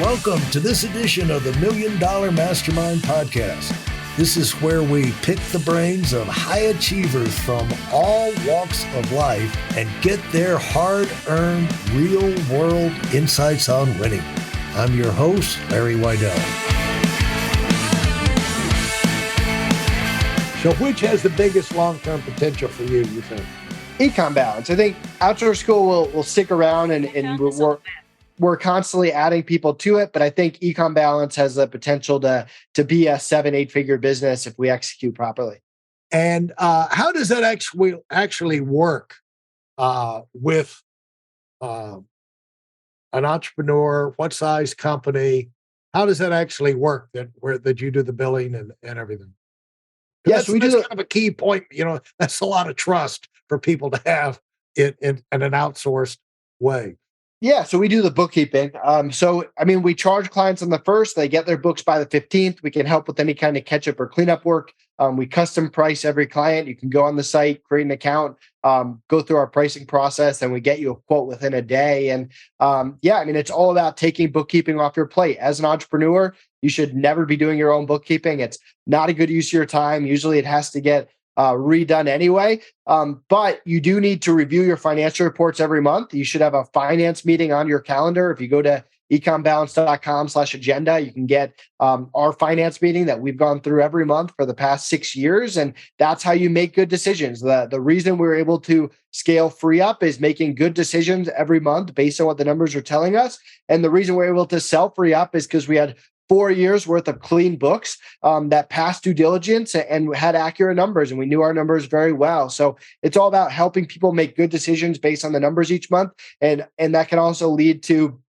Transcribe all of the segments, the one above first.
Welcome to this edition of the Million Dollar Mastermind podcast. This is where we pick the brains of high achievers from all walks of life and get their hard-earned, real-world insights on winning. I'm your host, Larry Weidel. So which has the biggest long-term potential for you think? EcomBalance. I think Outsource School will stick around and we're constantly adding people to it, but I think EcomBalance has the potential to be a 7-8 figure business if we execute properly. And how does that actually work with an entrepreneur? What size company? How does that actually work? That you do the billing and everything? Yes, that's kind of a key point. That's a lot of trust for people to have in an outsourced way. Yeah, so we do the bookkeeping. We charge clients on the 1st. They get their books by the 15th. We can help with any kind of catch-up or cleanup work. We custom price every client. You can go on the site, create an account, go through our pricing process, and we get you a quote within a day. And it's all about taking bookkeeping off your plate. As an entrepreneur, you should never be doing your own bookkeeping. It's not a good use of your time. Usually it has to get redone anyway. But you do need to review your financial reports every month. You should have a finance meeting on your calendar. If you go to EcomBalance.com/agenda, you can get our finance meeting that we've gone through every month for the past 6 years. And that's how you make good decisions. The reason we're able to scale free up is making good decisions every month based on what the numbers are telling us. And the reason we're able to sell free up is because we had 4 years worth of clean books that passed due diligence and had accurate numbers, and we knew our numbers very well. So it's all about helping people make good decisions based on the numbers each month, and that can also lead to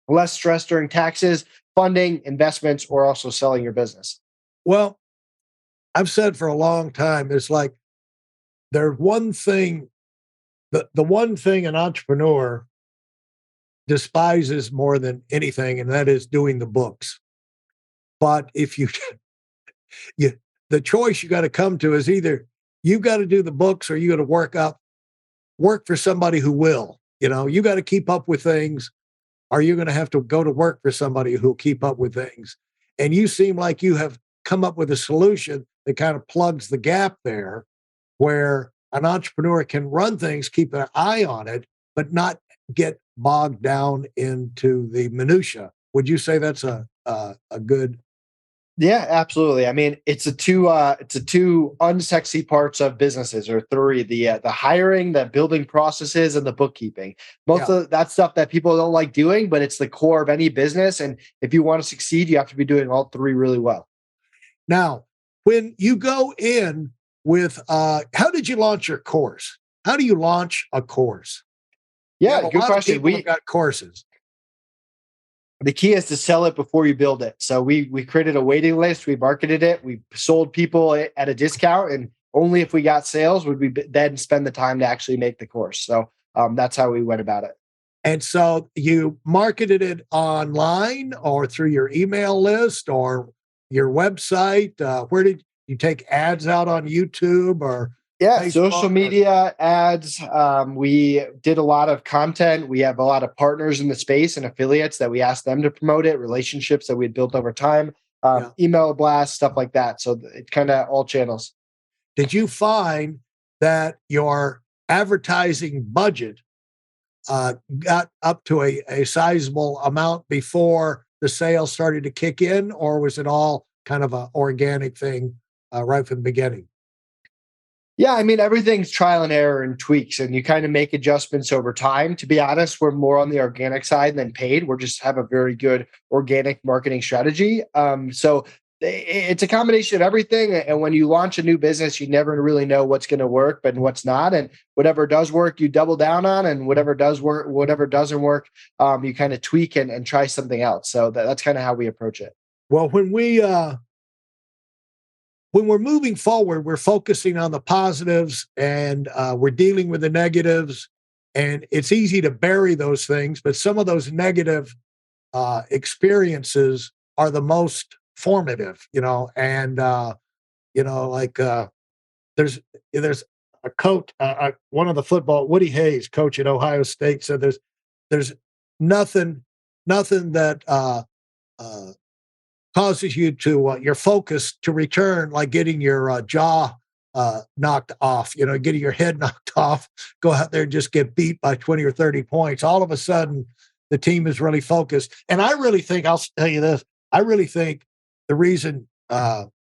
less stress during taxes, funding, investments, or also selling your business. Well, I've said for a long time, it's like there's one thing, the one thing an entrepreneur despises more than anything, and that is doing the books. But if the choice you got to come to is either you've got to do the books or you got to work for somebody who will. You got to keep up with things, or you're going to have to go to work for somebody who'll keep up with things. And you seem like you have come up with a solution that kind of plugs the gap there, where an entrepreneur can run things, keep an eye on it, but not get bogged down into the minutia. Would you say that's a good? Yeah, absolutely. I mean, it's the two unsexy parts of businesses, or three: the hiring, the building processes, and the bookkeeping. Most of that stuff that people don't like doing, but it's the core of any business. And if you want to succeed, you have to be doing all three really well. Now, when you go in with, how did you launch your course? How do you launch a course? Yeah, good question. We've got courses. The key is to sell it before you build it. So we created a waiting list. We marketed it. We sold people at a discount, and only if we got sales would we then spend the time to actually make the course. So that's how we went about it. And so you marketed it online or through your email list or your website? Where did you take ads out on YouTube or? Yeah, Facebook, social media ads. We did a lot of content. We have a lot of partners in the space and affiliates that we asked them to promote it, relationships that we had built over time, email blasts, stuff like that. So it's kind of all channels. Did you find that your advertising budget got up to a sizable amount before the sales started to kick in, or was it all kind of an organic thing right from the beginning? Yeah, I mean, everything's trial and error and tweaks, and you kind of make adjustments over time. To be honest, we're more on the organic side than paid. We're just have a very good organic marketing strategy. So it's a combination of everything. And when you launch a new business, you never really know what's going to work, but what's not. And whatever does work, you double down on, and whatever doesn't work, you kind of tweak and try something else. So that's kind of how we approach it. Well, when we're moving forward, we're focusing on the positives and we're dealing with the negatives. And it's easy to bury those things, but some of those negative experiences are the most formative, and, there's a coach, one of the football, Woody Hayes, coach at Ohio State, said there's nothing that uh, causes you to your focus to return, like getting your jaw knocked off, getting your head knocked off, go out there and just get beat by 20 or 30 points. All of a sudden, the team is really focused. And I really think, I'll tell you this, I really think the reason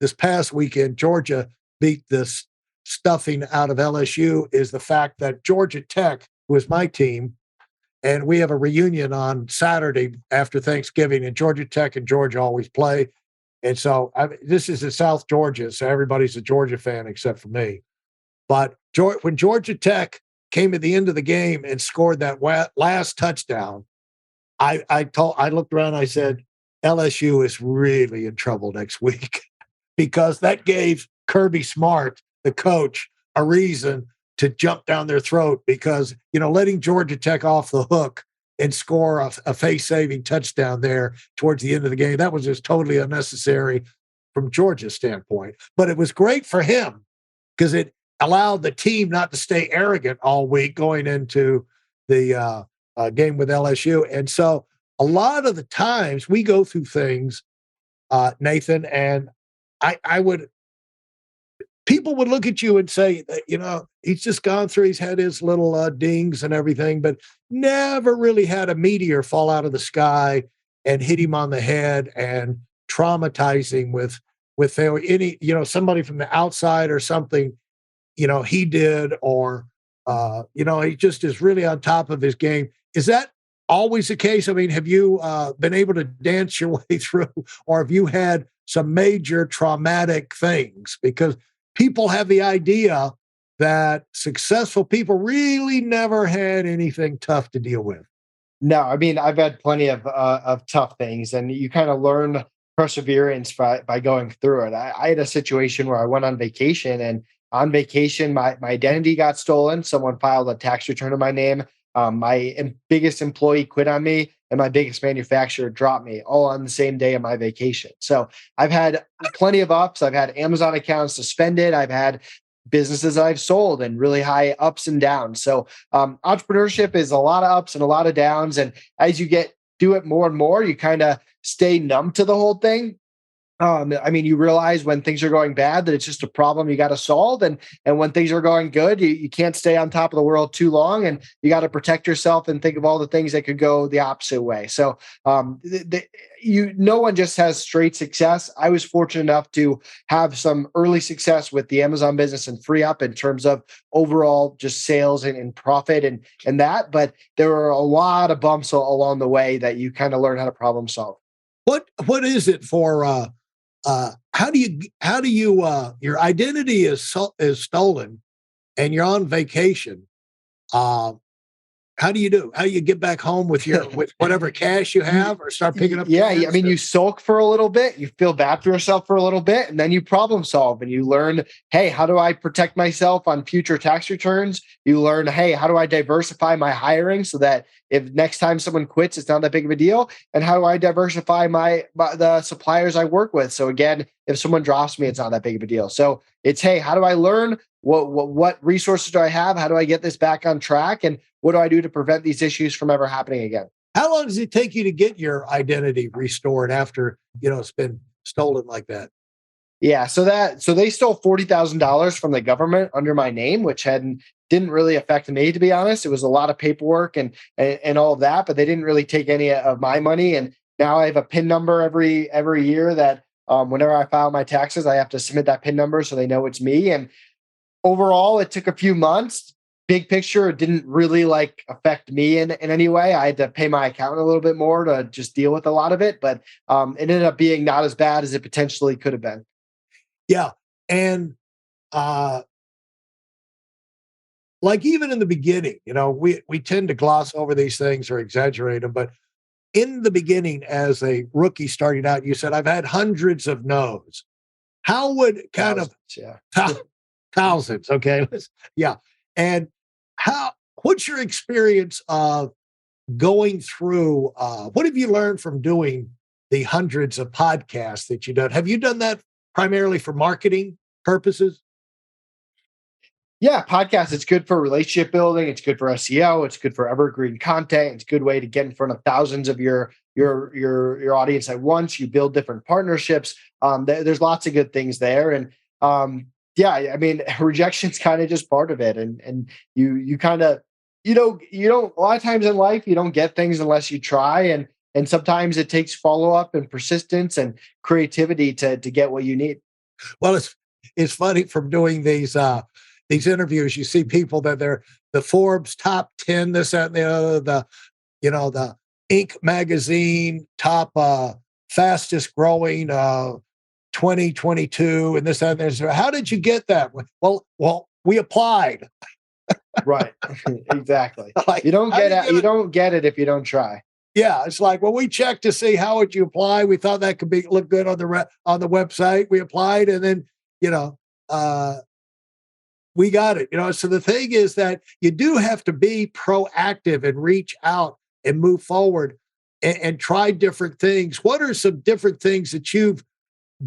this past weekend Georgia beat this stuffing out of LSU is the fact that Georgia Tech, who is my team, and we have a reunion on Saturday after Thanksgiving, and Georgia Tech and Georgia always play. And so this is in South Georgia, so everybody's a Georgia fan except for me. But when Georgia Tech came at the end of the game and scored that last touchdown, I looked around, I said, LSU is really in trouble next week because that gave Kirby Smart, the coach, a reason to jump down their throat because, letting Georgia Tech off the hook and score a face-saving touchdown there towards the end of the game, that was just totally unnecessary from Georgia's standpoint. But it was great for him because it allowed the team not to stay arrogant all week going into the game with LSU. And so a lot of the times we go through things, Nathan, and people would look at you and say, he's just gone through, he's had his little dings and everything, but never really had a meteor fall out of the sky and hit him on the head and traumatize him with failure. Somebody from the outside or something, he did, or, he just is really on top of his game. Is that always the case? I mean, have you been able to dance your way through, or have you had some major traumatic things? Because people have the idea that successful people really never had anything tough to deal with. No, I mean, I've had plenty of tough things, and you kind of learn perseverance by going through it. I had a situation where I went on vacation, and on vacation, my identity got stolen. Someone filed a tax return in my name. My biggest employee quit on me, and my biggest manufacturer dropped me all on the same day of my vacation. So I've had plenty of ups. I've had Amazon accounts suspended. I've had businesses I've sold and really high ups and downs. So entrepreneurship is a lot of ups and a lot of downs. And as you do it more and more, you kind of stay numb to the whole thing. You realize when things are going bad that it's just a problem you got to solve, and when things are going good, you can't stay on top of the world too long, and you got to protect yourself and think of all the things that could go the opposite way. So, no one just has straight success. I was fortunate enough to have some early success with the Amazon business and free up in terms of overall just sales and profit and that, but there were a lot of bumps along the way that you kind of learn how to problem solve. What is it for? How do you your identity is stolen and you're on vacation? How do you get back home with with whatever cash you have, or start picking up? Yeah, I mean, you sulk for a little bit, you feel bad for yourself for a little bit, and then you problem solve and you learn, hey, how do I protect myself on future tax returns? You learn, hey, how do I diversify my hiring so that if next time someone quits, it's not that big of a deal? And how do I diversify the suppliers I work with? So again, if someone drops me, it's not that big of a deal. So it's, hey, how do I learn? What resources do I have? How do I get this back on track? And what do I do to prevent these issues from ever happening again? How long does it take you to get your identity restored after, it's been stolen like that? Yeah, so they stole $40,000 from the government under my name, which didn't really affect me, to be honest. It was a lot of paperwork and all of that, but they didn't really take any of my money. And now I have a PIN number every year that whenever I file my taxes, I have to submit that PIN number so they know it's me. And overall, it took a few months. Big picture, it didn't really affect me in any way. I had to pay my accountant a little bit more to just deal with a lot of it, but it ended up being not as bad as it potentially could have been. Yeah. And even in the beginning, we tend to gloss over these things or exaggerate them, but in the beginning, as a rookie starting out, you said, I've had hundreds of no's. How would Thousands, yeah. Thousands. Okay. Yeah. And what's your experience of going through, what have you learned from doing the hundreds of podcasts that you've done? Have you done that primarily for marketing purposes? Yeah, podcast, it's good for relationship building. It's good for SEO. It's good for evergreen content. It's a good way to get in front of thousands of your your audience at once. You build different partnerships. There's lots of good things there, and yeah, I mean, rejection's kind of just part of it, and you kind of you don't a lot of times in life you don't get things unless you try, and sometimes it takes follow up and persistence and creativity to get what you need. Well, it's funny from doing these interviews. You see people that they're the Forbes top 10, this, that, and the other, the Inc. magazine top fastest growing 2022, and this, that, and this. How did you get that? Well, we applied. Right. Exactly. Like, You don't get it if you don't try. yeah, it's like, well, we checked to see how would you apply. We thought that could look good on the website. We applied, and then we got it. So the thing is that you do have to be proactive and reach out and move forward and try different things. What are some different things that you've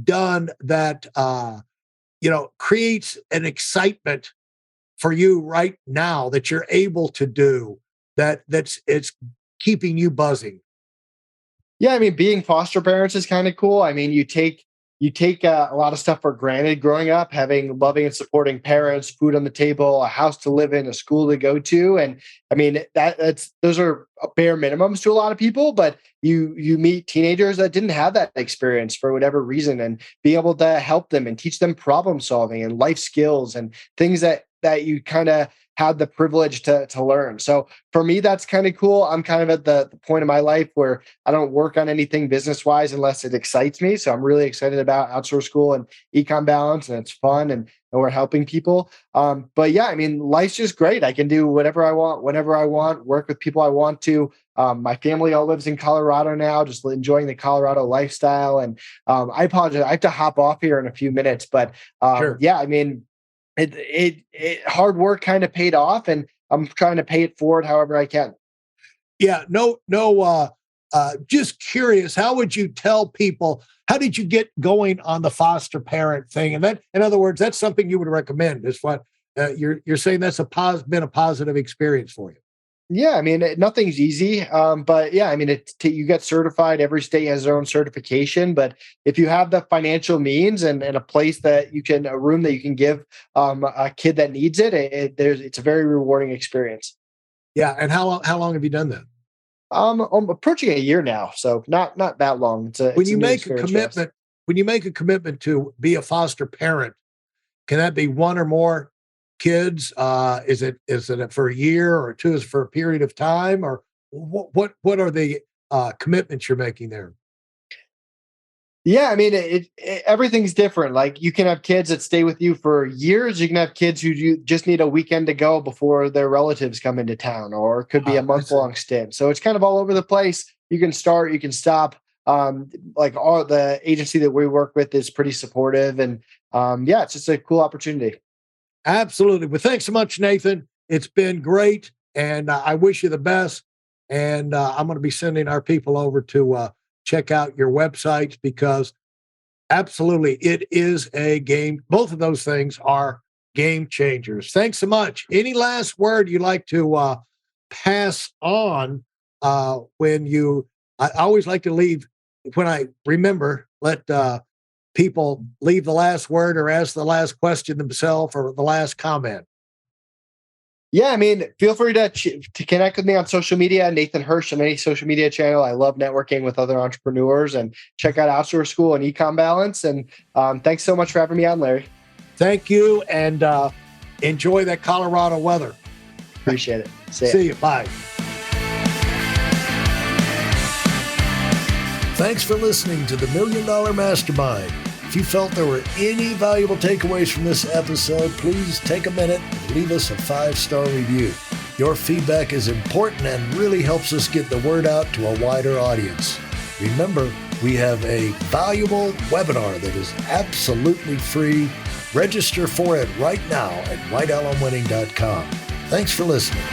done that creates an excitement for you right now that you're able to do it's keeping you buzzing? Yeah, I mean, being foster parents is kind of cool. I mean, you take a lot of stuff for granted growing up, having loving and supporting parents, food on the table, a house to live in, a school to go to, and I mean those are bare minimums to a lot of people. But you meet teenagers that didn't have that experience for whatever reason, and be able to help them and teach them problem solving and life skills and things that you kind of had the privilege to learn. So for me, that's kind of cool. I'm kind of at the point of my life where I don't work on anything business wise unless it excites me. So I'm really excited about Outsource School and EcomBalance, and it's fun, and we're helping people. But yeah, I mean, life's just great. I can do whatever I want, whenever I want, work with people I want to. My family all lives in Colorado now, just enjoying the Colorado lifestyle. And I apologize, I have to hop off here in a few minutes, but Sure. yeah, I mean, it hard work kind of paid off, and I'm trying to pay it forward however I can. Yeah, no, just curious, how would you tell people, how did you get going on the foster parent thing? And that, in other words, that's something you would recommend, is what you're saying that's been a positive experience for you. Yeah, I mean, nothing's easy, but yeah, I mean, you get certified. Every state has their own certification, but if you have the financial means and a place that a room that you can give a kid that needs it, it's a very rewarding experience. Yeah, and how long have you done that? I'm approaching a year now, so not that long. When It's a you new make a experience for us. commitment, when you make a commitment to be a foster parent, can that be one or more kids? Is it for a year, or two is for a period of time, or what are the commitments you're making there? Yeah, I mean, everything's different. Like, you can have kids that stay with you for years. You can have kids who you just need a weekend to go before their relatives come into town, or it could be a I see. month-long stint. So it's kind of all over the place. You can start, you can stop. Like, all the agency that we work with is pretty supportive, and yeah, it's just a cool opportunity. Absolutely. Well, thanks so much, Nathan. It's been great, and I wish you the best. And I'm going to be sending our people over to check out your websites, because absolutely it is a game. Both of those things are game changers. Thanks so much. Any last word you'd like to pass on I always like to leave, when I remember, let people leave the last word or ask the last question themselves, or the last comment. Yeah, I mean, feel free to connect with me on social media, Nathan Hirsch, on any social media channel. I love networking with other entrepreneurs, and check out Outsource School and EcomBalance. And thanks so much for having me on, Larry. Thank you, and enjoy that Colorado weather. Appreciate it. See you. Bye. Thanks for listening to the Million Dollar Mastermind. If you felt there were any valuable takeaways from this episode, please take a minute and leave us a 5-star review. Your feedback is important and really helps us get the word out to a wider audience. Remember, we have a valuable webinar that is absolutely free. Register for it right now at weidelonwinning.com. Thanks for listening.